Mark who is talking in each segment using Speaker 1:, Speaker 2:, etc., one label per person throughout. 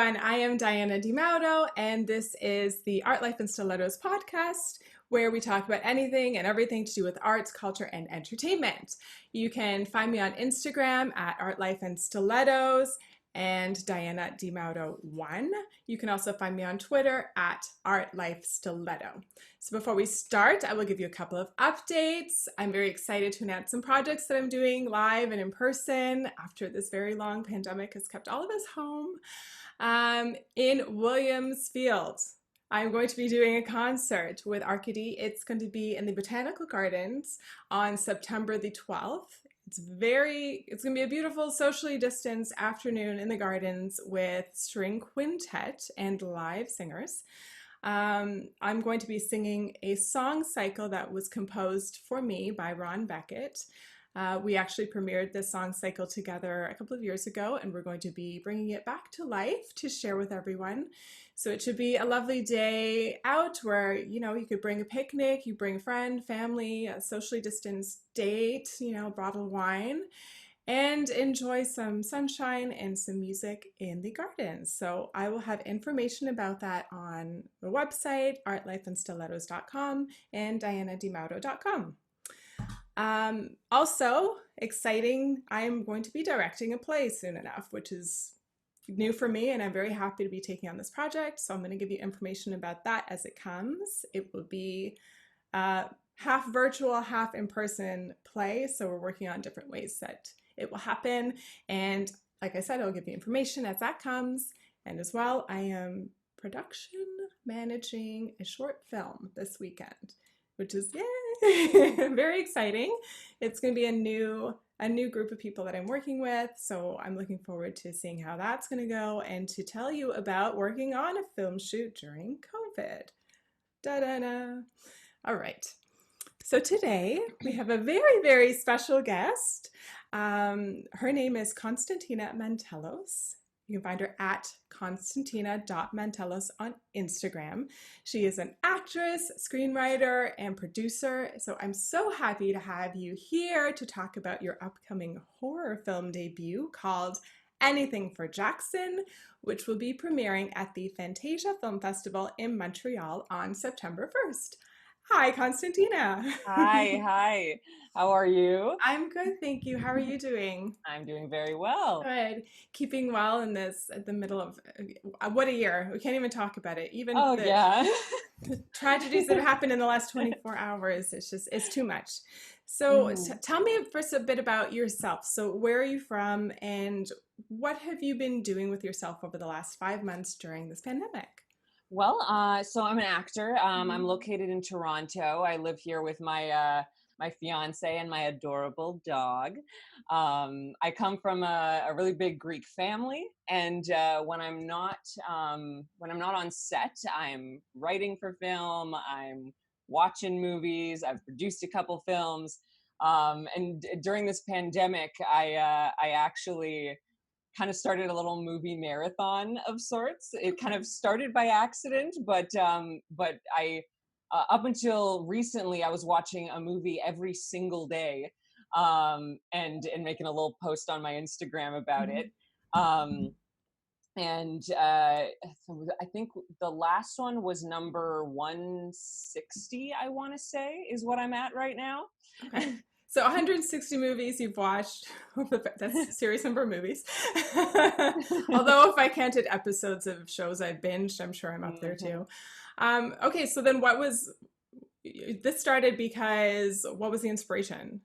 Speaker 1: everyone. I am Diana Di Mauro, and this is the Art, Life, and Stilettos podcast, where we talk about anything and everything to do with arts, culture, and entertainment. You can find me on Instagram at Art, Life, and Stilettos and Diana Di Mauro 1. You can also find me on Twitter at Art, Life, Stiletto. So before we start, I will give you a couple of updates. I'm very excited to announce some projects that I'm doing live and in person after this very long pandemic has kept all of us home. In Williamsfield, I'm going to be doing a concert with Arcady. It's going to be in the Botanical Gardens on September the 12th. It's going to be a beautiful socially distanced afternoon in the gardens with string quintet and live singers. I'm going to be singing a song cycle that was composed for me by Ron Beckett. We actually premiered this song cycle together a couple of years ago, and we're going to be bringing it back to life to share with everyone. So it should be a lovely day out where, you could bring a picnic, you bring a friend, family, a socially distanced date, a bottle of wine, and enjoy some sunshine and some music in the gardens. So I will have information about that on the website, artlifeandstilettos.com and dianadimauro.com. Also exciting, I'm going to be directing a play soon enough, which is new for me, and I'm very happy to be taking on this project. So I'm going to give you information about that as it comes. It will be half virtual, half in-person play. So we're working on different ways that it will happen. And like I said, I'll give you information as that comes. And as well, I am production managing a short film this weekend, which is yay, very exciting. It's going to be a new group of people that I'm working with. So I'm looking forward to seeing how that's going to go and to tell you about working on a film shoot during COVID. Da-da-da. All right. So today we have a very, very special guest. Her name is Konstantina Mantelos. You can find her at konstantina.mantelos on Instagram. She is an actress, screenwriter, and producer. So I'm so happy to have you here to talk about your upcoming horror film debut called Anything for Jackson, which will be premiering at the Fantasia Film Festival in Montreal on September 1st. Hi, Konstantina.
Speaker 2: Hi. How are you?
Speaker 1: I'm good, thank you. How are you doing?
Speaker 2: I'm doing very well.
Speaker 1: Good. Keeping well in this, at the middle of, what a year. We can't even talk about it. Even
Speaker 2: Yeah.
Speaker 1: the tragedies that have happened in the last 24 hours, it's too much. So tell me first a bit about yourself. So where are you from, and what have you been doing with yourself over the last 5 months during this pandemic?
Speaker 2: Well, so I'm an actor. I'm located in Toronto. I live here with my fiance and my adorable dog. I come from a really big Greek family, and when I'm not on set, I'm writing for film. I'm watching movies. I've produced a couple films, and during this pandemic, I actually kind of started a little movie marathon of sorts. It kind of started by accident, but I up until recently I was watching a movie every single day, and making a little post on my Instagram about it. So I think the last one was number 160, I want to say, is what I'm at right now.
Speaker 1: Okay. So 160 movies you've watched. That's a serious number of movies. Although if I counted episodes of shows I've binged, I'm sure I'm up there too. Okay, so then this started because what was the inspiration?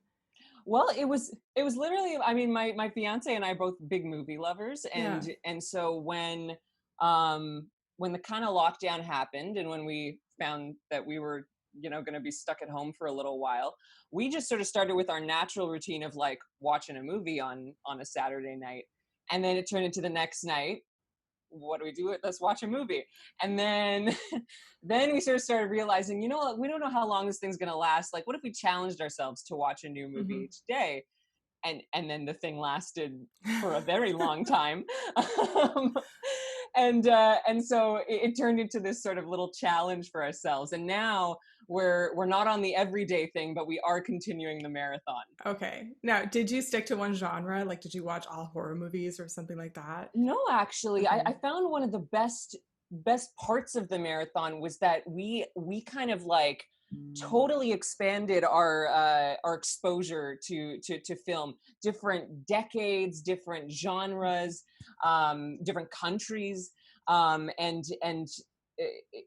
Speaker 2: Well, it was literally, I mean, my fiance and I are both big movie lovers. And so when the kind of lockdown happened, and when we found that we were going to be stuck at home for a little while, we just sort of started with our natural routine of like watching a movie on a Saturday night. And then it turned into the next night, what do we do? Let's watch a movie. And then we sort of started realizing, we don't know how long this thing's going to last. Like, what if we challenged ourselves to watch a new movie each day? And then the thing lasted for a very long time. And so it turned into this sort of little challenge for ourselves. And now we're not on the everyday thing, but we are continuing the marathon.
Speaker 1: Okay. Now, did you stick to one genre? Like, did you watch all horror movies or something like that?
Speaker 2: No, actually,
Speaker 1: Okay.
Speaker 2: I found one of the best parts of the marathon was that we kind of like totally expanded our exposure to film, different decades, different genres, different countries, and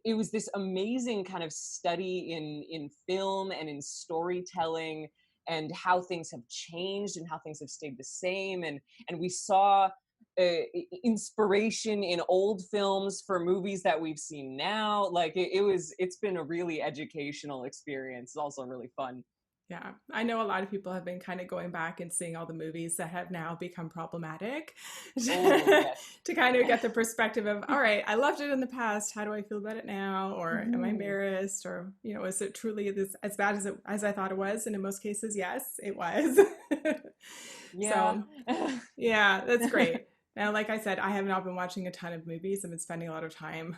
Speaker 2: it was this amazing kind of study in film and in storytelling and how things have changed and how things have stayed the same, and we saw inspiration in old films for movies that we've seen now. Like it's been a really educational experience. It's also really fun.
Speaker 1: Yeah, I know a lot of people have been kind of going back and seeing all the movies that have now become problematic
Speaker 2: Oh yes.
Speaker 1: to kind of get the perspective of, all right, I loved it in the past. How do I feel about it now? Or am I
Speaker 2: Mhm.
Speaker 1: embarrassed? Or, is it truly as bad as I thought it was? And in most cases, yes, it was.
Speaker 2: Yeah.
Speaker 1: So, yeah, that's great. Now, like I said, I have not been watching a ton of movies. I've been spending a lot of time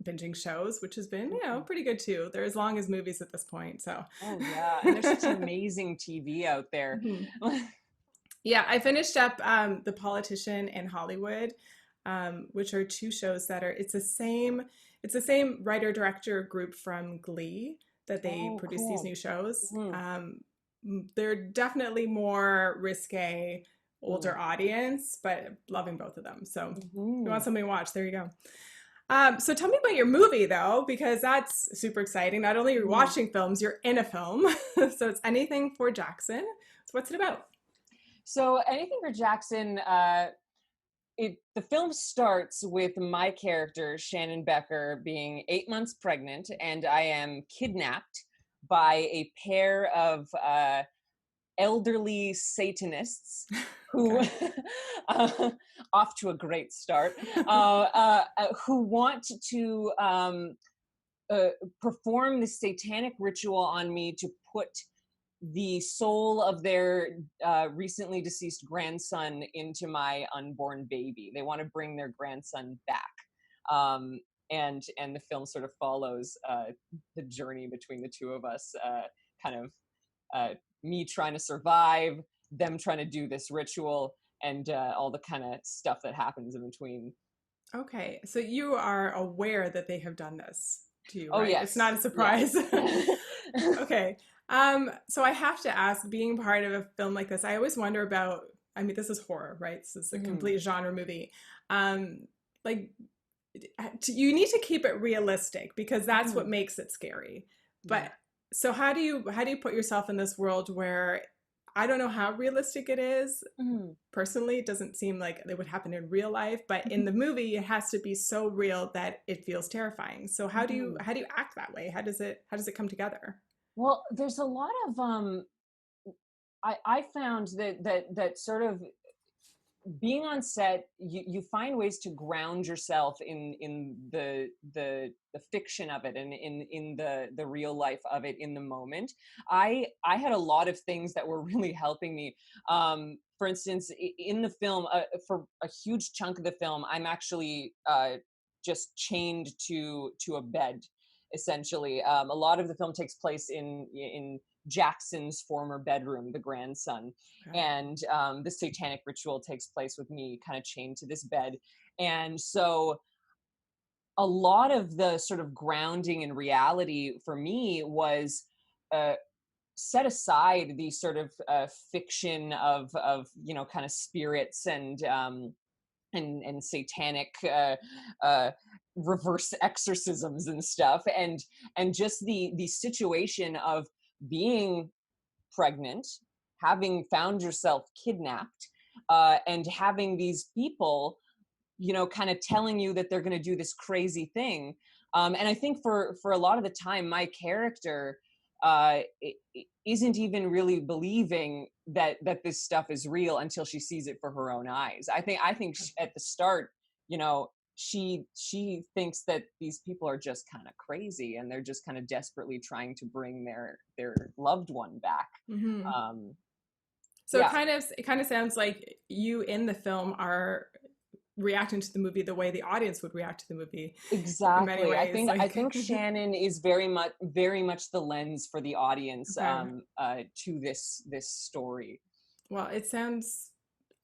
Speaker 1: binging shows, which has been,
Speaker 2: Mhm.
Speaker 1: pretty good too. They're as long as movies at this point. So,
Speaker 2: Oh yeah, and there's such amazing TV out there.
Speaker 1: mhm. Yeah, I finished up The Politician in Hollywood, which are two shows that are it's the same writer director group from Glee that they
Speaker 2: Oh,
Speaker 1: produce these
Speaker 2: cool.
Speaker 1: new shows.
Speaker 2: Mhm.
Speaker 1: They're definitely more risque,
Speaker 2: Mm.
Speaker 1: older audience, but loving both of them. So if you want
Speaker 2: Mhm.
Speaker 1: something to watch, there you go. So tell me about your movie though, because that's super exciting. Not only are you
Speaker 2: Mhm.
Speaker 1: watching films, you're in a film. So it's Anything for Jackson. So what's it about?
Speaker 2: So anything for Jackson, the film starts with my character Shannon Becker being 8 months pregnant, and I am kidnapped by a pair of elderly Satanists who
Speaker 1: Okay.
Speaker 2: uh, off to a great start, who want to uh, perform this satanic ritual on me to put the soul of their recently deceased grandson into my unborn baby. They want to bring their grandson back. Um, and the film sort of follows the journey between the two of us, kind of uh, me trying to survive, them trying to do this ritual, and all the kind of stuff that happens in between.
Speaker 1: Okay, so you are aware that they have done this to you,
Speaker 2: Oh
Speaker 1: right? It's not
Speaker 2: yes,
Speaker 1: a surprise.
Speaker 2: yes.
Speaker 1: Okay. So I have to ask, being part of a film like this, I always wonder about, I mean, this is horror, right? This is a
Speaker 2: Mhm.
Speaker 1: complete genre movie. Like, you need to keep it realistic because that's what
Speaker 2: Mhm.
Speaker 1: makes it scary.
Speaker 2: Yeah.
Speaker 1: But so how do you put yourself in this world where I don't know how realistic it is?
Speaker 2: Mhm.
Speaker 1: Personally, it doesn't seem like it would happen in real life, but in
Speaker 2: Mhm.
Speaker 1: the movie it has to be so real that it feels terrifying. So how do you
Speaker 2: Mhm.
Speaker 1: how do you act that way? How does it come together?
Speaker 2: Well, there's a lot of I found that sort of being on set, you find ways to ground yourself in the fiction of it and in the real life of it in the moment. I had a lot of things that were really helping me. For instance, in the film, for a huge chunk of the film, I'm actually just chained to a bed. Essentially, a lot of the film takes place in Jackson's former bedroom, the grandson,
Speaker 1: Okay.
Speaker 2: and the satanic ritual takes place with me kind of chained to this bed. And so a lot of the sort of grounding in reality for me was uh, set aside the sort of fiction of kind of spirits and satanic uh, reverse exorcisms and stuff, and just the situation of being pregnant, having found yourself kidnapped, and having these people, kind of telling you that they're going to do this crazy thing. And I think for a lot of the time, my character isn't even really believing that this stuff is real until she sees it for her own eyes. I think at the start, you know, she thinks that these people are just kind of crazy and they're just kind of desperately trying to bring their loved one back.
Speaker 1: Hmm.
Speaker 2: um
Speaker 1: So it
Speaker 2: yeah.
Speaker 1: kind of it kind of sounds like you in the film are reacting to the movie the way the audience would react to the movie in many
Speaker 2: Exactly.
Speaker 1: ways.
Speaker 2: I think Shannon is very much the lens for the audience
Speaker 1: Okay.
Speaker 2: to this story.
Speaker 1: Well, it sounds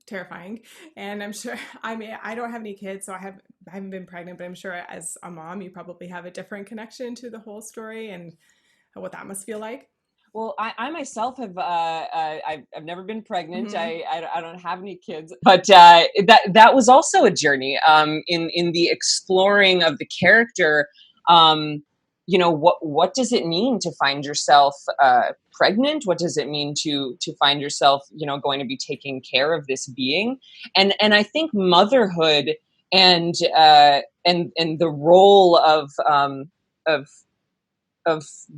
Speaker 1: terrifying, and I'm sure. I mean, I don't have any kids, so I haven't been pregnant, but I'm sure as a mom, you probably have a different connection to the whole story and what that must feel like.
Speaker 2: Well, I myself have I've never been pregnant.
Speaker 1: Mm-hmm.
Speaker 2: I don't have any kids, but that was also a journey in the exploring of the character. What does it mean to find yourself pregnant? What does it mean to find yourself going to be taking care of this being? And I think motherhood and and the role of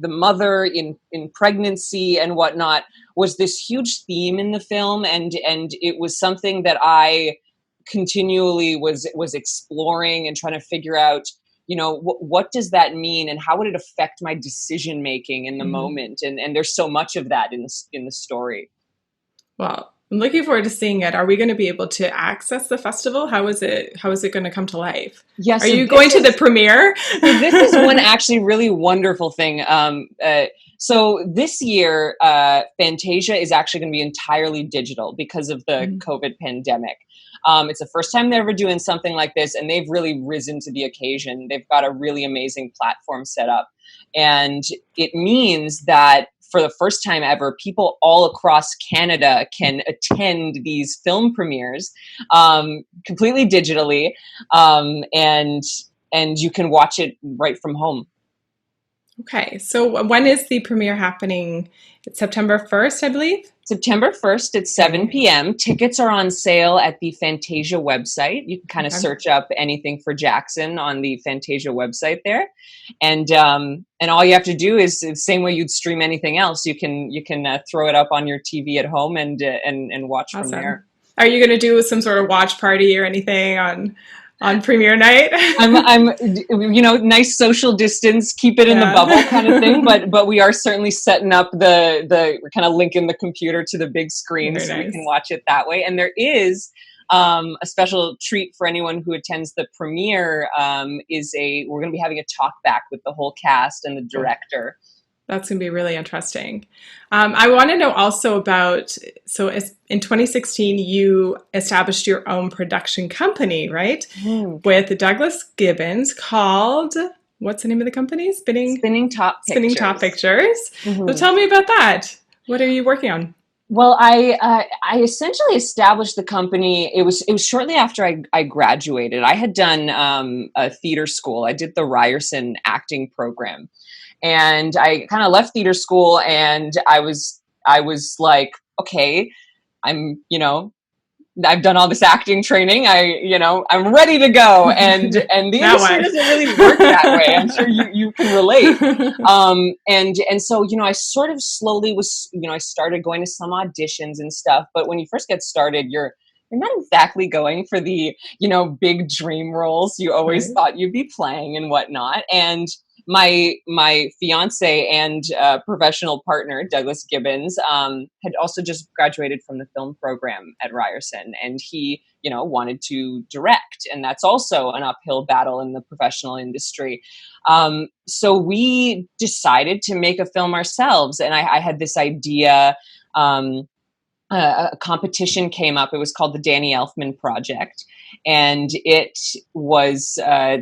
Speaker 2: the mother in pregnancy and whatnot was this huge theme in the film, and it was something that I continually was exploring and trying to figure out, what does that mean and how would it affect my decision making in the
Speaker 1: Mm-hmm.
Speaker 2: moment, and there's so much of that in the story.
Speaker 1: Well, I'm looking forward to seeing it. Are we going to be able to access the festival? How is it? How is it going to come to life?
Speaker 2: Yeah,
Speaker 1: Are you going to the premiere?
Speaker 2: So this is one actually really wonderful thing. So this year, Fantasia is actually going to be entirely digital because of the COVID pandemic. It's the first time they're ever doing something like this, and they've really risen to the occasion. They've got a really amazing platform set up. And it means that for the first time ever, people all across Canada can attend these film premieres completely digitally, and you can watch it right from home.
Speaker 1: Okay, so when is the premiere happening? It's September 1st, I believe.
Speaker 2: September 1st at 7 p.m. Tickets are on sale at the Fantasia website. You can kind of search up anything for Jackson on the Fantasia website there. And all you have to do is the same way you'd stream anything else. You can throw it up on your TV at home and watch from there.
Speaker 1: Are you going to do some sort of watch party or anything on premiere night?
Speaker 2: I'm nice social distance, keep it in the bubble kind of thing, but we are certainly setting up we're kind of linking the computer to the big screen. Very so nice. We can watch it that way. And there is a special treat for anyone who attends the premiere. We're going to be having a talk back with the whole cast and the director.
Speaker 1: That's going to be really interesting. I want to know also about, so in 2016, you established your own production company, right? With Douglas Gibbons called, what's the name of the company?
Speaker 2: Spinning Top
Speaker 1: Pictures. So tell me about that. What are you working on?
Speaker 2: Well, I essentially established the company. It was shortly after I graduated. I had done a theater school. I did the Ryerson acting program. And I kind of left theater school, and I was like, okay, I've done all this acting training. I'm ready to go. And the industry doesn't really work that way. I'm sure you can relate. And so, I sort of slowly I started going to some auditions and stuff. But when you first get started, you're not exactly going for the, big dream roles you always thought you'd be playing and whatnot. And my fiance and professional partner, Douglas Gibbons, had also just graduated from the film program at Ryerson, and he, wanted to direct, and that's also an uphill battle in the professional industry. So we decided to make a film ourselves, and I had this idea. A competition came up. It was called the Danny Elfman Project, and it was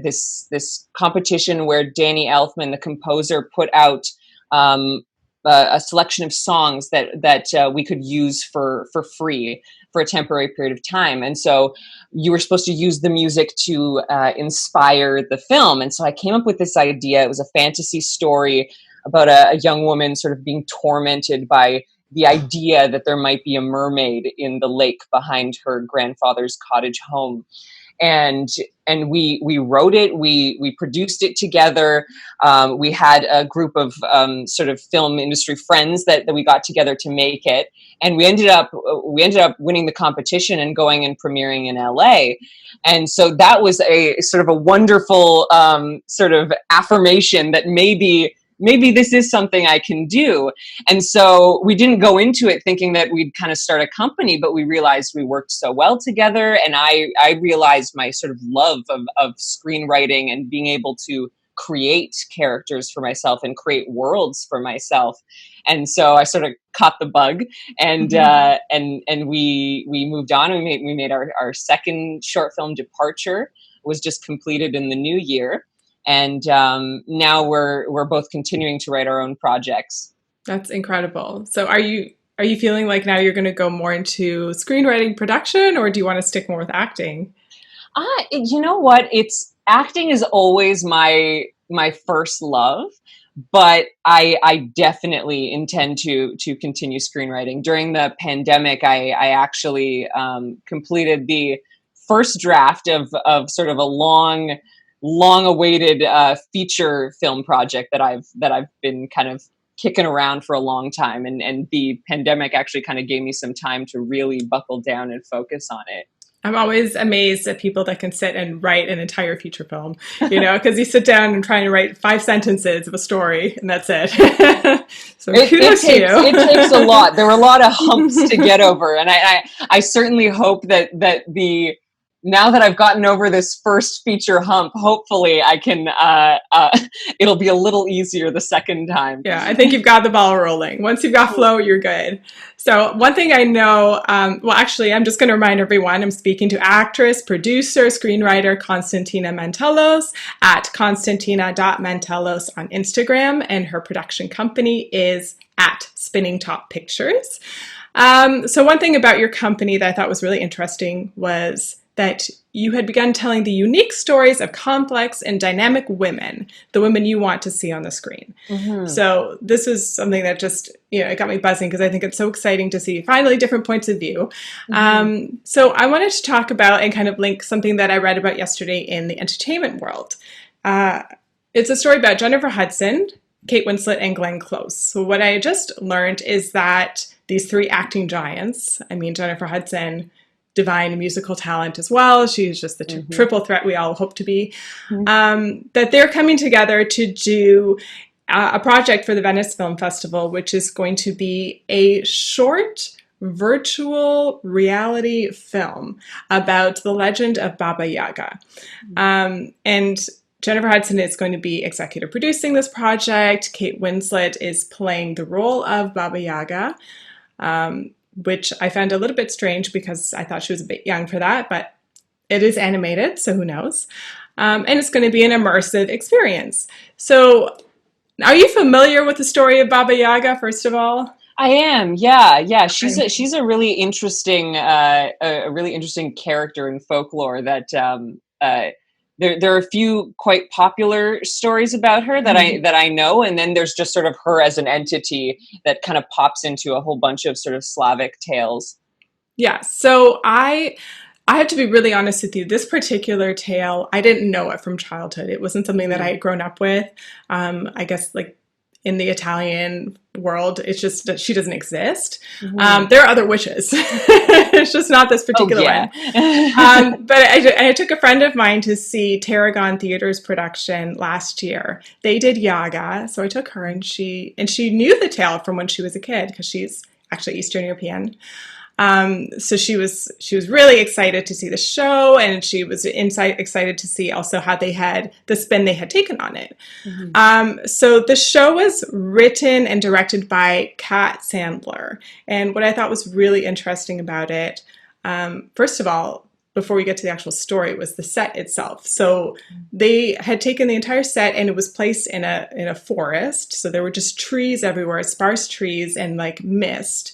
Speaker 2: this competition where Danny Elfman, the composer, put out a selection of songs that we could use for free for a temporary period of time. And so you were supposed to use the music to inspire the film. And so I came up with this idea. It was a fantasy story about a young woman sort of being tormented by the idea that there might be a mermaid in the lake behind her grandfather's cottage home. And we wrote it, we produced it together. We had a group of sort of film industry friends that we got together to make it. And we ended up winning the competition and going and premiering in LA. And so that was a sort of a wonderful sort of affirmation that maybe maybe this is something I can do. And so we didn't go into it thinking that we'd kind of start a company, but we realized we worked so well together. And I realized my sort of love of screenwriting and being able to create characters for myself and create worlds for myself. And so I sort of caught the bug, and we moved on. We made our second short film, Departure, was just completed in the new year. And now we're both continuing to write our own projects.
Speaker 1: That's incredible. So are you feeling like now you're going to go more into screenwriting production, or do you want to stick more with acting?
Speaker 2: You know what? Acting is always my first love, but I definitely intend to continue screenwriting. During the pandemic, I actually completed the first draft of sort of a long awaited feature film project that I've been kind of kicking around for a long time, and the pandemic actually kind of gave me some time to really buckle down and focus on it.
Speaker 1: I'm always amazed at people that can sit and write an entire feature film, because you sit down and try to write 5 sentences of a story and that's it. So kudos to you.
Speaker 2: It takes a lot. There were a lot of humps to get over. And I certainly hope that now that I've gotten over this first feature hump, hopefully I can, it'll be a little easier the second time.
Speaker 1: Yeah, I think you've got the ball rolling. Once you've got flow, you're good. So one thing I know, well, actually, I'm just going to remind everyone, I'm speaking to actress, producer, screenwriter Konstantina Mantelos at konstantina.mantelos on Instagram, and her production company is at Spinning Top Pictures. So one thing about your company that I thought was really interesting was that you had begun telling the unique stories of complex and dynamic women, the women you want to see on the screen. Mm-hmm. So this is something that just, it got me buzzing, because I think it's so exciting to see finally different points of view. Mm-hmm. So I wanted to talk about and kind of link something that I read about yesterday in the entertainment world. It's a story about Jennifer Hudson, Kate Winslet, and Glenn Close. So what I just learned is that these 3 acting giants, Jennifer Hudson, divine musical talent as well. She's just the triple threat we all hope to be. That they're coming together to do a project for the Venice Film Festival, which is going to be a short virtual reality film about the legend of Baba Yaga. And Jennifer Hudson is going to be executive producing this project. Kate Winslet is playing the role of Baba Yaga, which I found a little bit strange because I thought she was a bit young for that, but it is animated, so who knows? And it's going to be an immersive experience. So are you familiar with the story of Baba Yaga, first of all?
Speaker 2: I am, yeah. She's a really interesting character in folklore that there are a few quite popular stories about her that I know, and then there's just sort of her as an entity that kind of pops into a whole bunch of sort of Slavic tales.
Speaker 1: Yeah, so I have to be really honest with you. This particular tale, I didn't know it from childhood. It wasn't something that I had grown up with. I guess like in the Italian world, it's just that she doesn't exist. There are other witches. It's just not this particular one. But I took a friend of mine to see Tarragon Theater's production last year. They did Yaga, so I took her, and she knew the tale from when she was a kid, because she's actually Eastern European. So she was really excited to see the show, and she was excited to see also how they had the spin they had taken on it. So the show was written and directed by Kat Sandler. And what I thought was really interesting about it, first of all, before we get to the actual story, was the set itself. So they had taken the entire set, and it was placed in a forest. So there were just trees everywhere, sparse trees and like mist.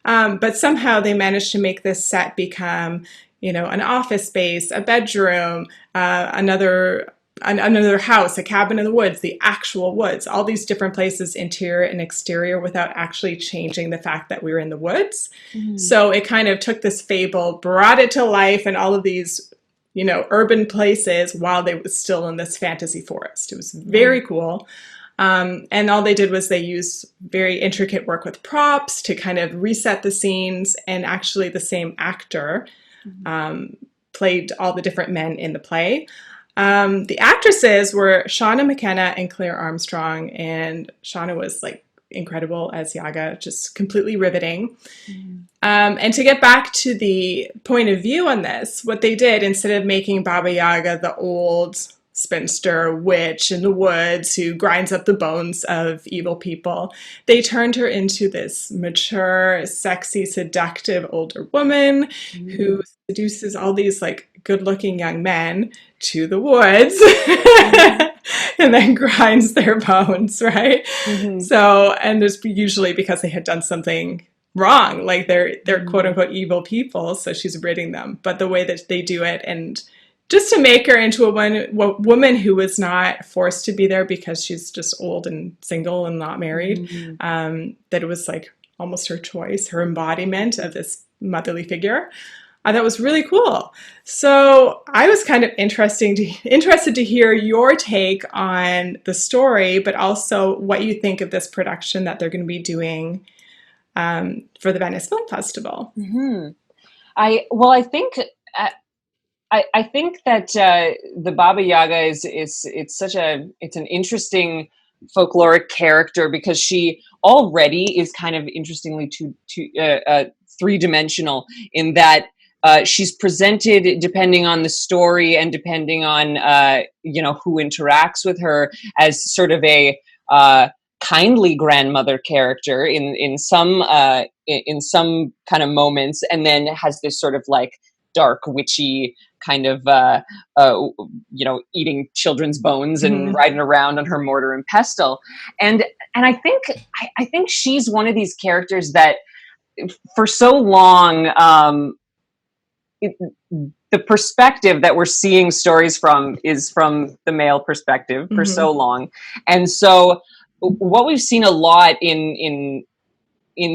Speaker 1: But somehow they managed to make this set become, an office space, a bedroom, another house, a cabin in the woods, the actual woods, all these different places, interior and exterior, without actually changing the fact that we were in the woods. So it kind of took this fable, brought it to life in all of these, urban places while they was still in this fantasy forest. It was very cool. And all they did was they used very intricate work with props to kind of reset the scenes. And actually the same actor played all the different men in the play. The actresses were Shauna McKenna and Claire Armstrong, and Shauna was like incredible as Yaga, just completely riveting. And to get back to the point of view on this, what they did, instead of making Baba Yaga the old spinster witch in the woods who grinds up the bones of evil people, they turned her into this mature, sexy, seductive older woman who seduces all these like good-looking young men to the woods and then grinds their bones, right? So, and there's usually because they had done something wrong, like they're quote unquote evil people, so she's ridding them. But the way that they do it, and just to make her into a woman who was not forced to be there because she's just old and single and not married, that it was like almost her choice, her embodiment of this motherly figure. That was really cool. So I was kind of interested to hear your take on the story, but also what you think of this production that they're going to be doing for the Venice Film Festival.
Speaker 2: I think that the Baba Yaga it's an interesting folkloric character because she already is kind of interestingly three-dimensional in that she's presented, depending on the story and depending on who interacts with her, as sort of a kindly grandmother character in some kind of moments, and then has this sort of like dark witchy kind of eating children's bones and riding around on her mortar and pestle, and I think she's one of these characters that for so long the perspective that we're seeing stories from is from the male perspective for so long, and so what we've seen a lot in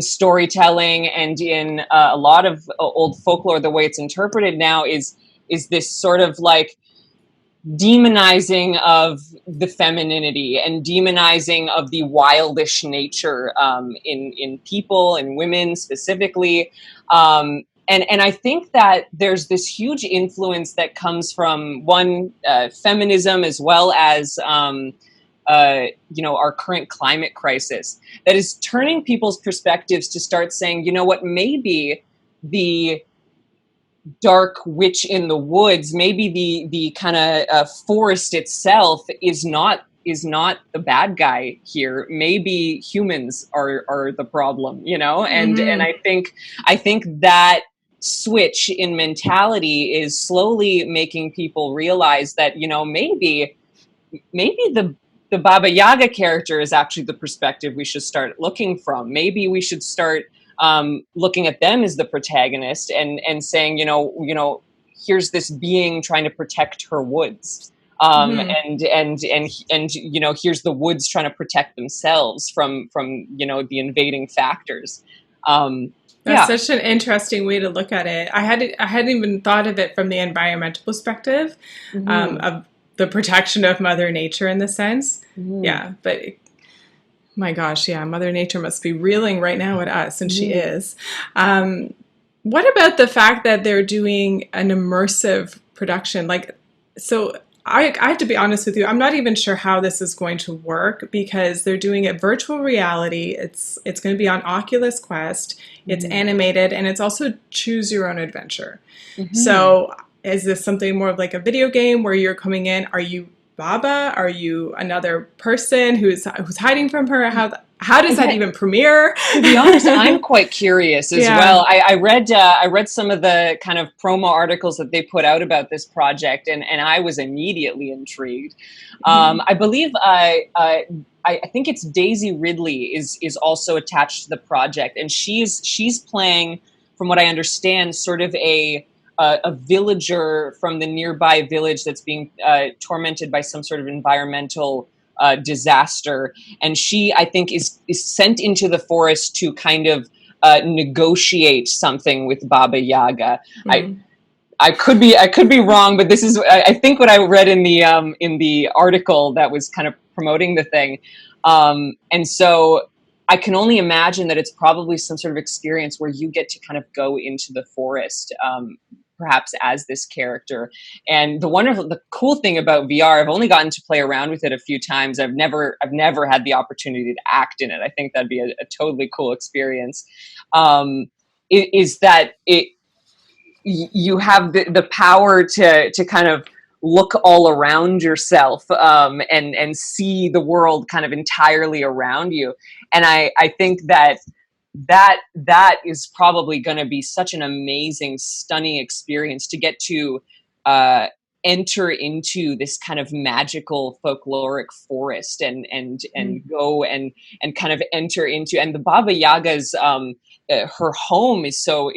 Speaker 2: storytelling and in a lot of old folklore, the way it's interpreted now is this sort of like demonizing of the femininity and demonizing of the wildish nature in people and women specifically. And I think that there's this huge influence that comes from feminism, as well as our current climate crisis, that is turning people's perspectives to start saying, you know what, maybe the dark witch in the woods, maybe the kind of forest itself is not the bad guy here. Maybe humans are the problem, and I think that switch in mentality is slowly making people realize that maybe the Baba Yaga character is actually the perspective we should start looking from. Maybe we should start looking at them as the protagonist and saying, here's this being trying to protect her woods. And here's the woods trying to protect themselves from the invading factors.
Speaker 1: That's such an interesting way to look at it. I hadn't even thought of it from the environmental perspective of the protection of Mother Nature in the sense. Yeah, but my gosh, yeah, Mother Nature must be reeling right now at us, and she is. What about the fact that they're doing an immersive production? Like, so I have to be honest with you, I'm not even sure how this is going to work because they're doing it virtual reality. It's going to be on Oculus Quest. It's animated, and it's also choose your own adventure. So is this something more of like a video game where you're coming in? Are you Baba? Are you another person who's hiding from her? How does that even premiere?
Speaker 2: To be honest, I'm quite curious as well. I read some of the kind of promo articles that they put out about this project, and I was immediately intrigued. I believe I think it's Daisy Ridley is also attached to the project, and she's playing, from what I understand, sort of a villager from the nearby village that's being tormented by some sort of environmental disaster, and she, I think, is sent into the forest to kind of negotiate something with Baba Yaga. I could be wrong, but this is I think what I read in the article that was kind of promoting the thing, and so I can only imagine that it's probably some sort of experience where you get to kind of go into the forest perhaps as this character. And the cool thing about VR, I've only gotten to play around with it a few times. I've never had the opportunity to act in it. I think that'd be a totally cool experience. Is that you have the power to kind of look all around yourself, and see the world kind of entirely around you. And I think that is probably going to be such an amazing, stunning experience to get to enter into this kind of magical folkloric forest and go and kind of enter into, and the Baba Yaga's her home is so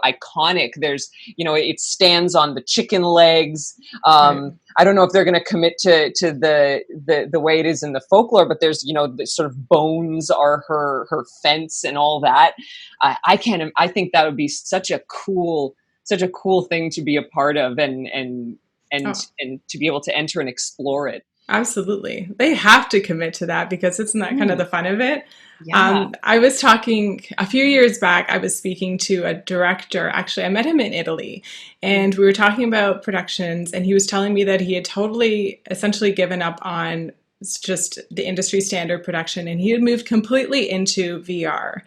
Speaker 2: iconic. There's, it stands on the chicken legs.
Speaker 1: Right.
Speaker 2: I don't know if they're going to commit to the way it is in the folklore, but there's, the sort of bones are her fence and all that. I think that would be such a cool thing to be a part of, and to be able to enter and explore it.
Speaker 1: Absolutely. They have to commit to that, because isn't that kind of the fun of it?
Speaker 2: Yeah.
Speaker 1: I was talking a few years back, I was speaking to a director. Actually, I met him in Italy, and we were talking about productions, and he was telling me that he had totally essentially given up on just the industry standard production, and he had moved completely into VR.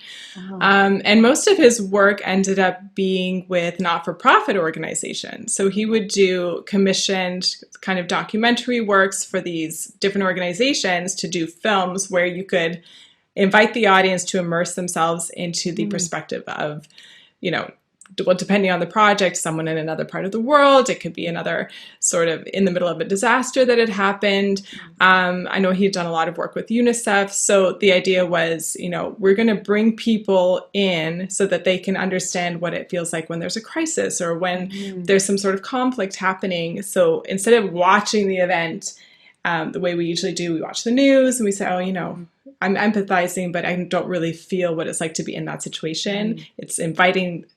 Speaker 1: And most of his work ended up being with not-for-profit organizations. So he would do commissioned kind of documentary works for these different organizations to do films where you could invite the audience to immerse themselves into the perspective of, well, depending on the project, someone in another part of the world. It could be another sort of in the middle of a disaster that had happened. I know he had done a lot of work with UNICEF. So the idea was, we're going to bring people in so that they can understand what it feels like when there's a crisis or when there's some sort of conflict happening. So instead of watching the event the way we usually do, we watch the news and we say, I'm empathizing, but I don't really feel what it's like to be in that situation. It's inviting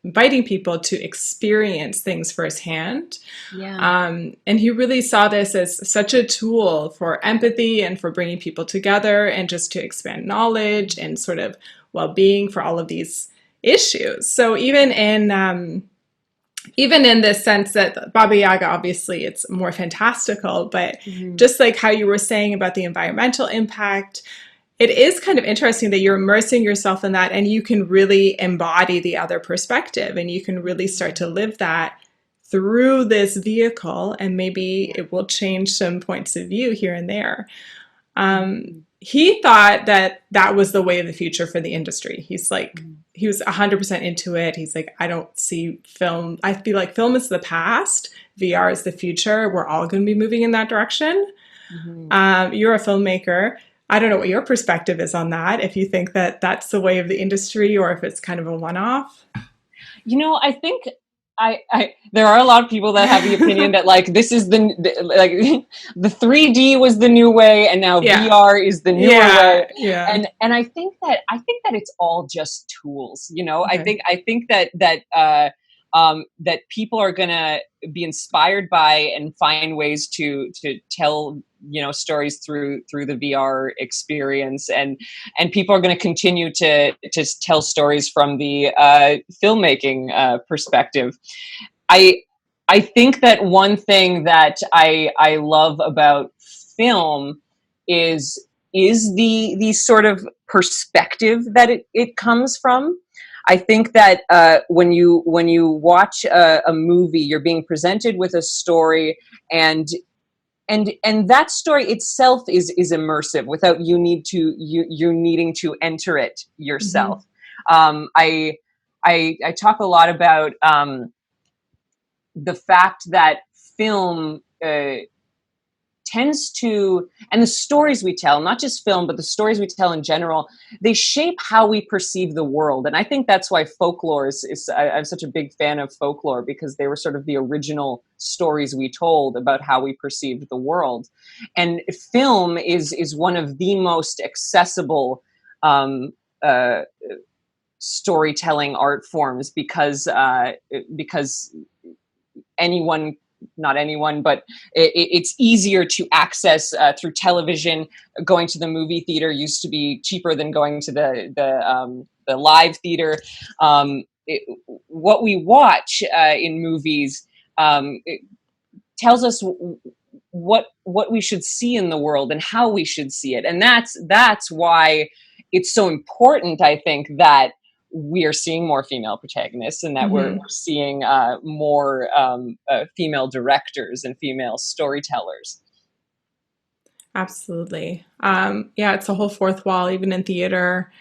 Speaker 1: people to experience things firsthand. And he really saw this as such a tool for empathy and for bringing people together and just to expand knowledge and sort of well-being for all of these issues. So even in this sense that Baba Yaga, obviously it's more fantastical, but just like how you were saying about the environmental impact, it is kind of interesting that you're immersing yourself in that and you can really embody the other perspective and you can really start to live that through this vehicle, and maybe it will change some points of view here and there. He thought that was the way of the future for the industry. He's like, he was 100% into it. He's like, I don't see film. I feel like film is the past. VR is the future. We're all going to be moving in that direction. You're a filmmaker. I don't know what your perspective is on that, if you think that that's the way of the industry or if it's kind of a one-off.
Speaker 2: I think there are a lot of people that have the opinion that like this is the 3D was the new way and now VR is the newer way. And I think that it's all just tools. Okay. I think that people are gonna be inspired by and find ways to tell stories through the VR experience, and people are going to continue to tell stories from the filmmaking perspective. I think that one thing that I love about film is the sort of perspective that it comes from. I think that when you watch a movie, you're being presented with a story, and that story itself is immersive without you needing to enter it yourself. I talk a lot about the fact that film tends to, and the stories we tell, not just film, but the stories we tell in general, they shape how we perceive the world. And I think that's why folklore I'm such a big fan of folklore, because they were sort of the original stories we told about how we perceived the world. And film is one of the most accessible storytelling art forms, because not anyone, but it's easier to access through television. Going to the movie theater used to be cheaper than going to the live theater. what we watch in movies it tells us what we should see in the world and how we should see it, and that's why it's so important, I think, that we are seeing more female protagonists and that we're seeing more female directors and female storytellers.
Speaker 1: Absolutely. Yeah, it's a whole fourth wall, even in theater,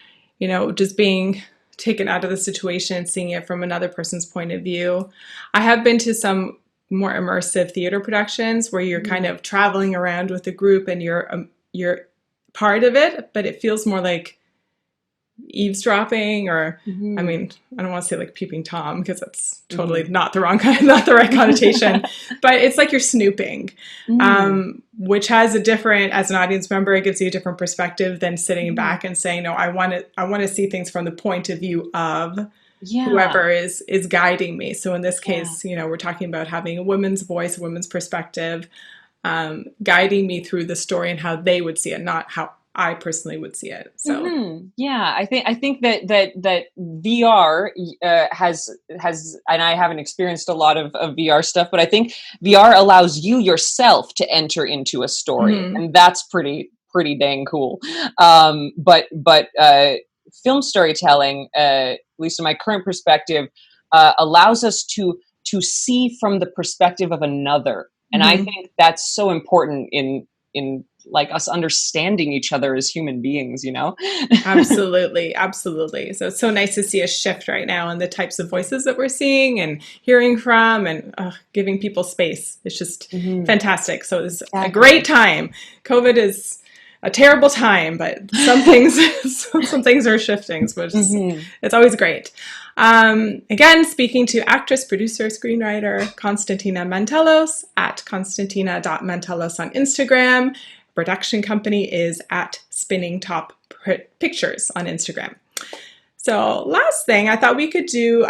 Speaker 1: just being taken out of the situation, seeing it from another person's point of view. I have been to some more immersive theater productions where you're kind of traveling around with a group and you're part of it, but it feels more like eavesdropping, or I mean, I don't want to say like peeping Tom because that's totally not the right connotation, but it's like you're snooping, which has a different, as an audience member, it gives you a different perspective than sitting back and saying, no, I want to see things from the point of view of whoever is guiding me. So in this case, we're talking about having a woman's voice, a woman's perspective, guiding me through the story and how they would see it, not how I personally would see it. So
Speaker 2: I think that VR has, and I haven't experienced a lot of VR stuff, but I think VR allows you yourself to enter into a story, and that's pretty dang cool. But film storytelling, at least in my current perspective, allows us to see from the perspective of another, and I think that's so important in like us understanding each other as human beings,
Speaker 1: Absolutely. So it's so nice to see a shift right now in the types of voices that we're seeing and hearing from, and giving people space. It's just fantastic. So it's a great time. COVID is a terrible time, but some things are shifting, which it's always great. Again, speaking to actress, producer, screenwriter Konstantina Mantelos at Konstantina.Mantelos on Instagram. Production company is at Spinning Top Pictures on Instagram. So last thing, I thought we could do,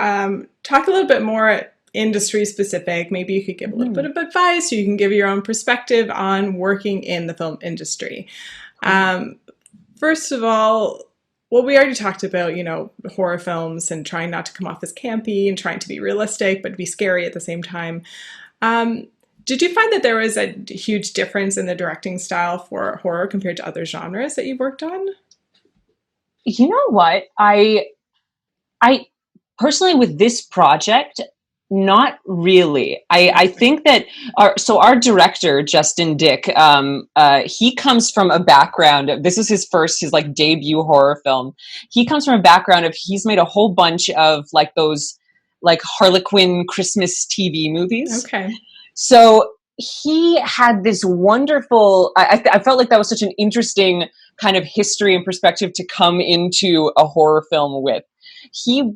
Speaker 1: talk a little bit more industry specific. Maybe you could give a little bit of advice, or you can give your own perspective on working in the film industry. First of all, well, we already talked about, horror films and trying not to come off as campy and trying to be realistic, but be scary at the same time. Did you find that there was a huge difference in the directing style for horror compared to other genres that you've worked on?
Speaker 2: You know what? I personally, with this project, not really. I think that our director, Justin Dick, he comes from a background of, this is his like debut horror film. He comes from a background of, he's made a whole bunch of like those like Harlequin Christmas TV movies.
Speaker 1: Okay.
Speaker 2: So he had this wonderful, I felt like that was such an interesting kind of history and perspective to come into a horror film with. He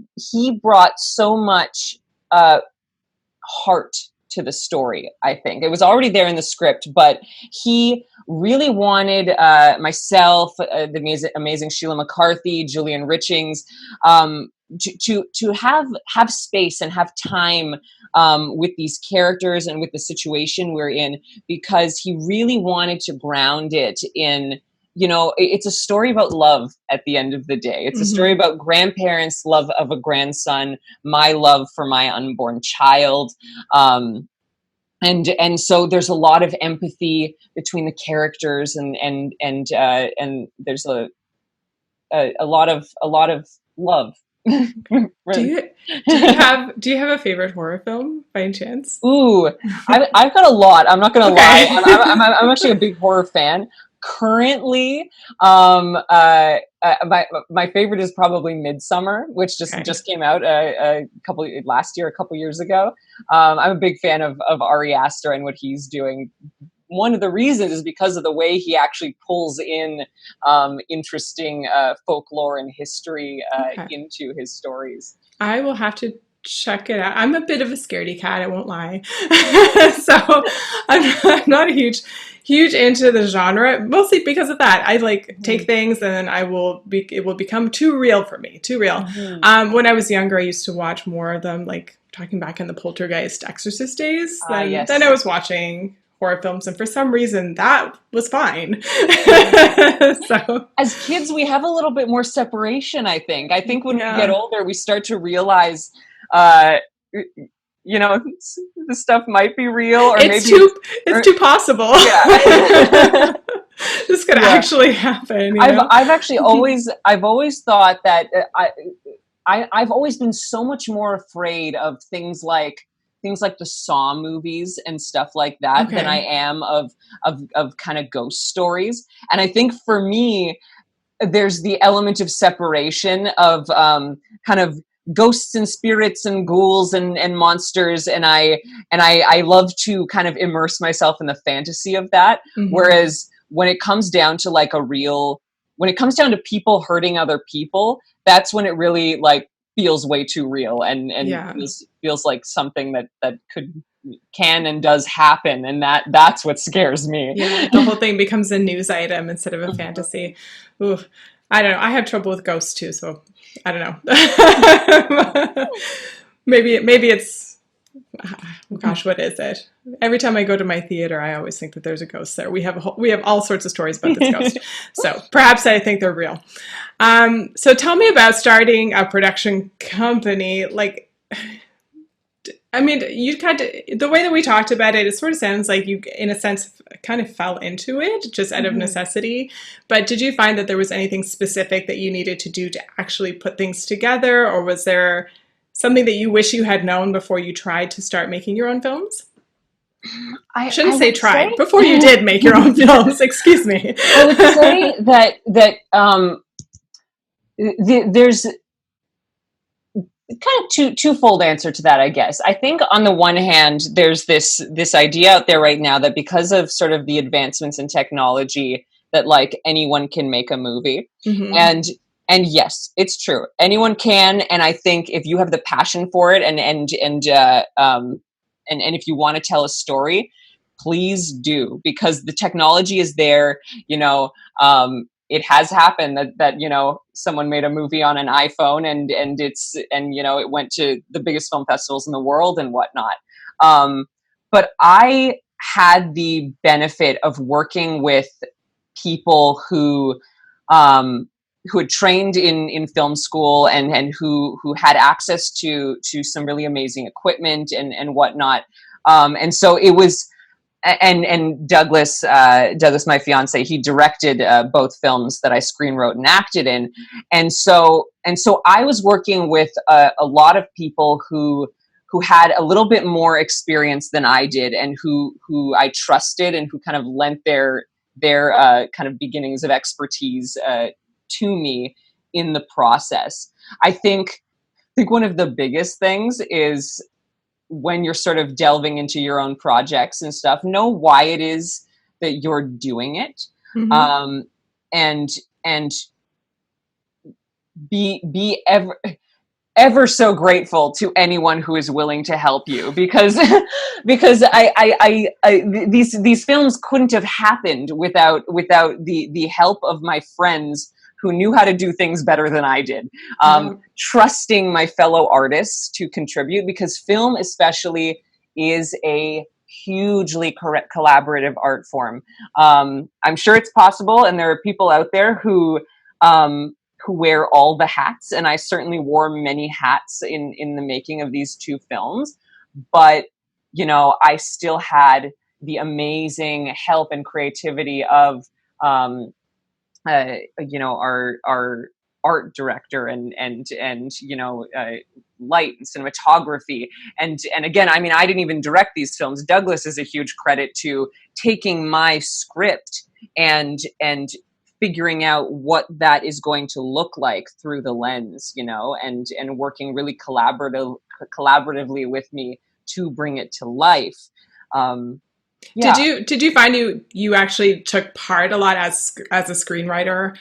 Speaker 2: brought so much heart to the story. I think it was already there in the script, but he really wanted myself, the amazing Sheila McCarthy, Julian Richings, to have space and have time with these characters and with the situation we're in, because he really wanted to ground it in, it's a story about love at the end of the day. It's a story about grandparents' love of a grandson, my love for my unborn child. And so there's a lot of empathy between the characters, and there's a lot of love.
Speaker 1: Do you have a favorite horror film by any chance?
Speaker 2: Ooh, I've got a lot. I'm not gonna lie. I'm actually a big horror fan. Currently, my favorite is probably Midsummer, which just came out a couple years ago. I'm a big fan of Ari Aster and what he's doing. One of the reasons is because of the way he actually pulls in interesting folklore and history into his stories.
Speaker 1: I will have to check it out. I'm a bit of a scaredy cat, I won't lie. So I'm not a huge into the genre, mostly because of that. I take things and then it will become too real for me, too real. When I was younger, I used to watch more of them, like talking back in the Poltergeist Exorcist days. Then I was watching horror films, and for some reason that was fine. So
Speaker 2: as kids, we have a little bit more separation, I think. I think when we get older, we start to realize, you know, the stuff might be real, or
Speaker 1: it's
Speaker 2: maybe
Speaker 1: it's too possible.
Speaker 2: Yeah.
Speaker 1: This could actually happen.
Speaker 2: I've actually I've always thought that I've always been so much more afraid of things like the Saw movies and stuff like that than I am of kind of ghost stories. And I think for me, there's the element of separation of kind of ghosts and spirits and ghouls and monsters, and I love to kind of immerse myself in the fantasy of that. Whereas when it comes down to like when it comes down to people hurting other people, that's when it really like feels way too real and feels like something that can and does happen, and that's what scares me.
Speaker 1: Yeah, the whole thing becomes a news item instead of a fantasy. Ooh, I don't know. I have trouble with ghosts too, so I don't know. maybe it's, oh gosh, what is it? Every time I go to my theater, I always think that there's a ghost there. We have all sorts of stories about this ghost. So perhaps I think they're real. So tell me about starting a production company. Like, I mean, you kind of, the way that we talked about it, it sort of sounds like you, in a sense, kind of fell into it just out of necessity. But did you find that there was anything specific that you needed to do to actually put things together? Or was there something that you wish you had known before you tried to start making your own films? I shouldn't say tried, before you did make your own films, excuse me.
Speaker 2: I would say that there's kind of twofold answer to that, I guess. I think on the one hand, there's this idea out there right now that because of sort of the advancements in technology, that like anyone can make a movie. And yes, it's true. Anyone can. And I think if you have the passion for it and if you want to tell a story, please do, because the technology is there. It has happened that someone made a movie on an iPhone and it went to the biggest film festivals in the world and whatnot. But I had the benefit of working with people who had trained in film school and who had access to some really amazing equipment and whatnot. And so it was, and Douglas, my fiance, he directed both films that I screenwrote and acted in. And so I was working with a lot of people who had a little bit more experience than I did, and who I trusted, and who kind of lent their kind of beginnings of expertise to me in the process. I think one of the biggest things is, when you're sort of delving into your own projects and stuff, know why it is that you're doing it. And be ever so grateful to anyone who is willing to help you, because these films couldn't have happened without the help of my friends who knew how to do things better than I did. Trusting my fellow artists to contribute, because film especially is a hugely collaborative art form. I'm sure it's possible, and there are people out there who wear all the hats, and I certainly wore many hats in the making of these two films. But I still had the amazing help and creativity of our art director and light and cinematography. And again, I mean, I didn't even direct these films. Douglas is a huge credit to taking my script and figuring out what that is going to look like through the lens, and working really collaboratively with me to bring it to life.
Speaker 1: Yeah. Did you find you actually took part a lot as a screenwriter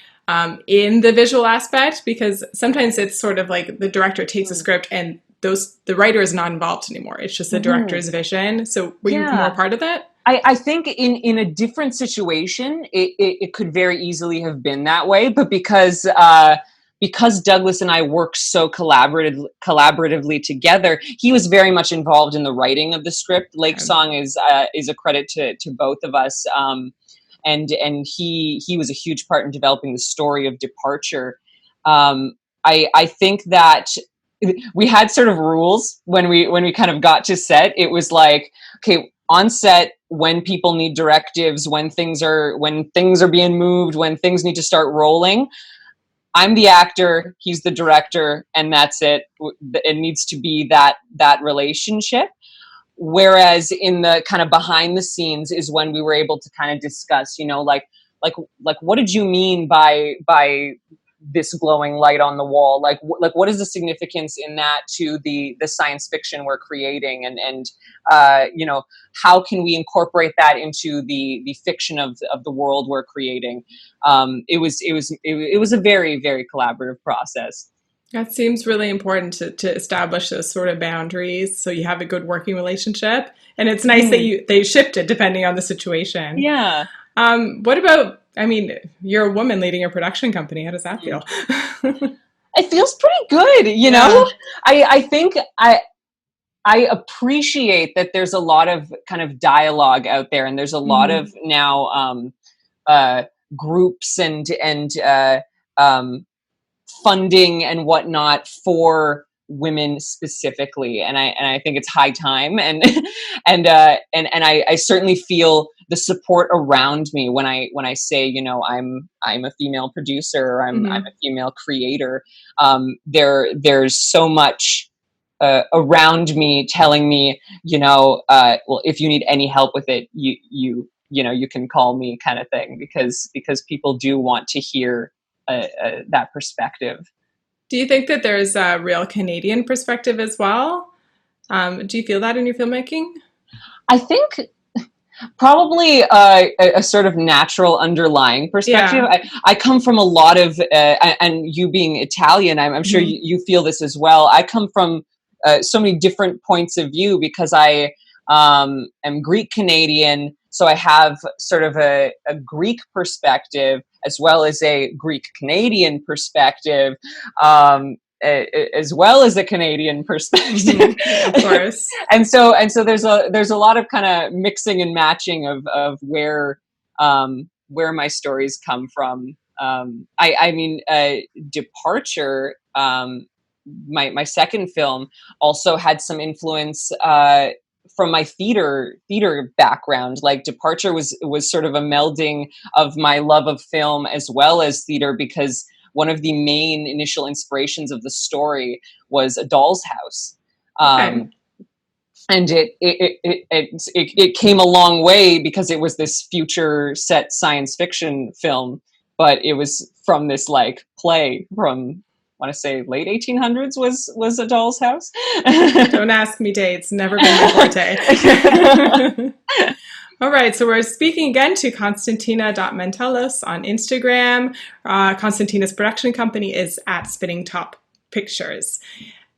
Speaker 1: in the visual aspect? Because sometimes it's sort of like the director takes a script and the writer is not involved anymore. It's just the director's vision. So were you more part of that?
Speaker 2: I think in a different situation, it could very easily have been that way. But because because Douglas and I work so collaboratively together, he was very much involved in the writing of the script. Lake Song is a credit to both of us, and he was a huge part in developing the story of Departure. I think that we had sort of rules when we kind of got to set. It was like, okay, on set, when people need directives, when things are being moved, when things need to start rolling, I'm the actor, he's the director, and that's it. It needs to be that relationship. Whereas in the kind of behind the scenes is when we were able to kind of discuss, like what did you mean by this glowing light on the wall? Like what is the significance in that to the science fiction we're creating, and how can we incorporate that into the fiction of the world we're creating? It was a very, very collaborative process.
Speaker 1: That seems really important to establish those sort of boundaries so you have a good working relationship. And it's nice that they shifted depending on the situation.
Speaker 2: Yeah.
Speaker 1: What about, you're a woman leading a production company. How does that feel?
Speaker 2: It feels pretty good, you know? I think I appreciate that there's a lot of kind of dialogue out there, and there's a lot of now groups and funding and whatnot for women specifically, and I think it's high time, and I certainly feel the support around me when I say, I'm a female producer, or I'm a female creator. There's so much around me telling me, well, if you need any help with it, you can call me, kind of thing, because people do want to hear that perspective.
Speaker 1: Do you think that there's a real Canadian perspective as well? Do you feel that in your filmmaking?
Speaker 2: I think probably a sort of natural underlying perspective. Yeah. I come from a lot of, and you being Italian, I'm sure you feel this as well. I come from so many different points of view because I am Greek Canadian. So I have sort of a Greek perspective as well as a Greek Canadian perspective, as well as a Canadian perspective.
Speaker 1: Of course.
Speaker 2: and so there's a lot of kind of mixing and matching of where my stories come from. Departure, my second film, also had some influence from my theater background. Like Departure was sort of a melding of my love of film as well as theater, because one of the main initial inspirations of the story was A Doll's House. And it came a long way because it was this future set science fiction film, but it was from this like play from, I want to say late 1800s was A Doll's House.
Speaker 1: Don't ask me dates. Never been my forte. All right, so we're speaking again to Konstantina.Mantelos on Instagram. Konstantina's production company is at Spinning Top Pictures.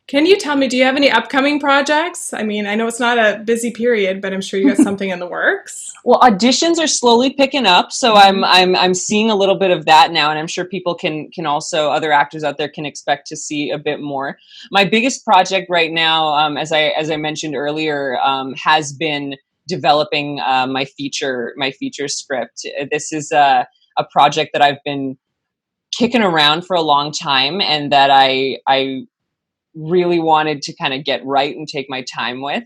Speaker 1: Can you tell me, do you have any upcoming projects? I know it's not a busy period, but I'm sure you got something in the works.
Speaker 2: Well, auditions are slowly picking up, so I'm seeing a little bit of that now, and I'm sure people can also, other actors out there can expect to see a bit more. My biggest project right now, as I mentioned earlier, has been developing my feature script. This is a project that I've been kicking around for a long time, and that I really wanted to kind of get right and take my time with,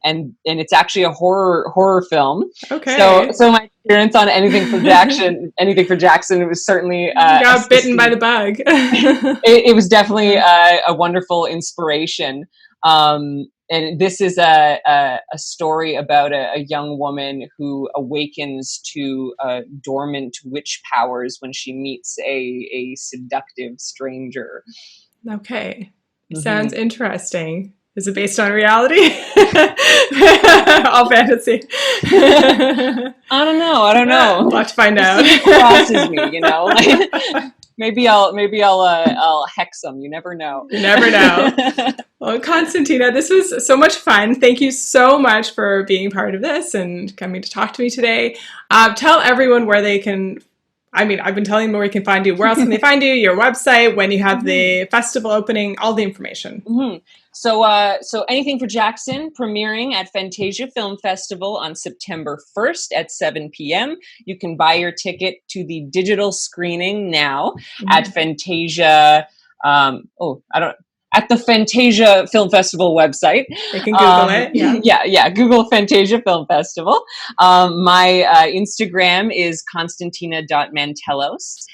Speaker 2: and it's actually a horror film.
Speaker 1: Okay.
Speaker 2: So my experience on anything for Jackson, it was certainly
Speaker 1: you got bitten by the bug.
Speaker 2: it was definitely a wonderful inspiration. And this is a story about a young woman who awakens to dormant witch powers when she meets a seductive stranger.
Speaker 1: Okay. Sounds interesting. Is it based on reality? All fantasy.
Speaker 2: I don't know.
Speaker 1: We'll have to find out.
Speaker 2: It crosses me, Like, maybe I'll hex them. You never know.
Speaker 1: You never know. Well, Konstantina, this was so much fun. Thank you so much for being part of this and coming to talk to me today. Tell everyone where they can I mean, I've been telling them where we can find you. Where else can they find you? Your website, when you have the festival opening, all the information.
Speaker 2: So anything for Jackson, premiering at Fantasia Film Festival on September 1st at 7 p.m. You can buy your ticket to the digital screening now at Fantasia. At the Fantasia Film Festival website.
Speaker 1: They can Google it.
Speaker 2: Yeah. Google Fantasia Film Festival. My Instagram is Konstantina.Mantelos.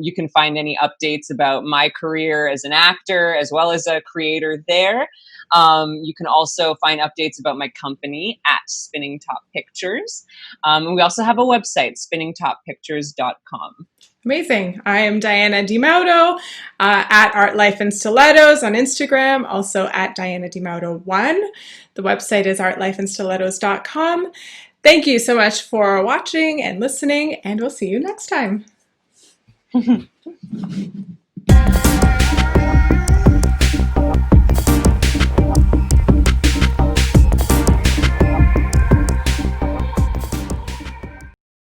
Speaker 2: You can find any updates about my career as an actor as well as a creator there. You can also find updates about my company at Spinning Top Pictures. And we also have a website, spinningtoppictures.com.
Speaker 1: Amazing. I am Diana DiMaudo at Art Life and Stilettos on Instagram, also at Diana DiMaudo1. The website is artlifeandstilettos.com. Thank you so much for watching and listening, and we'll see you next time.